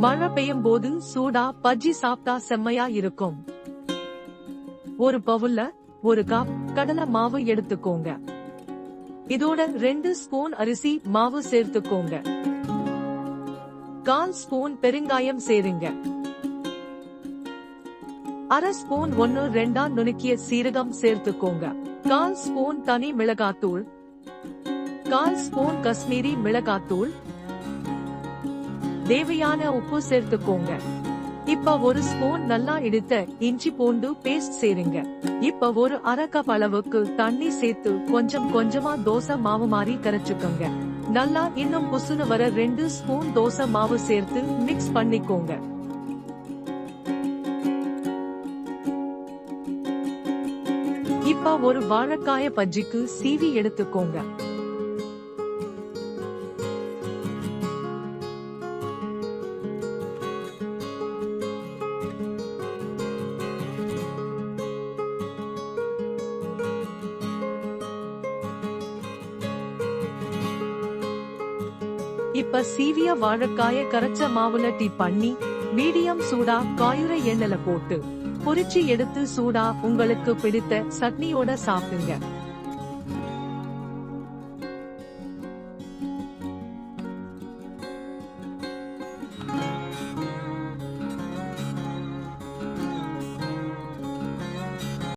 மழை பெய்யும் போது சூடா பஜ்ஜி சாப்பிட்டா செம்மையா இருக்கும். ஒரு பவுல்ல 1 கப் கடலை மாவு எடுத்துக்கோங்க. இதோட 2 ஸ்பூன் அரிசி மாவு சேர்த்துக்கோங்க. 1/4 ஸ்பூன் பெருங்காயம் சேருங்க. 1/2 ஸ்பூன் 1/2 நுணுக்கிய சீரகம் சேர்த்துக்கோங்க. 1/4 ஸ்பூன் தனி மிளகாத்தூள், 1/4 ஸ்பூன் காஷ்மீரி மிளகாத்தூள், தேவையான உப்பு சேர்த்துக்கோங்க. இப்ப 1 ஸ்பூன் நல்லா இடித்த இஞ்சி பூண்டு பேஸ்ட் சேருங்க. இப்ப 1/2 கப் அளவுக்கு தண்ணி சேர்த்து கொஞ்சம் கொஞ்சமா தோசை மாவு மாதிரி கரைச்சுக்கோங்க. நல்லா இன்னும் புசுன்னு வர 2 ஸ்பூன் தோசை மாவு சேர்த்து மிக்ஸ் பண்ணிக்கோங்க. இப்ப ஒரு வாழைக்காய பஜ்ஜிக்கு சீவி எடுத்துக்கோங்க. இப்ப சீவிய வாழைக்காய கரைச்ச மாவுல டிப் பண்ணி மீடியம் சூடா காயுற எண்ணெயில போட்டு பொரிச்சு எடுத்து சூடா உங்களுக்கு பிடித்த சட்னியோட சாப்பிடுங்க.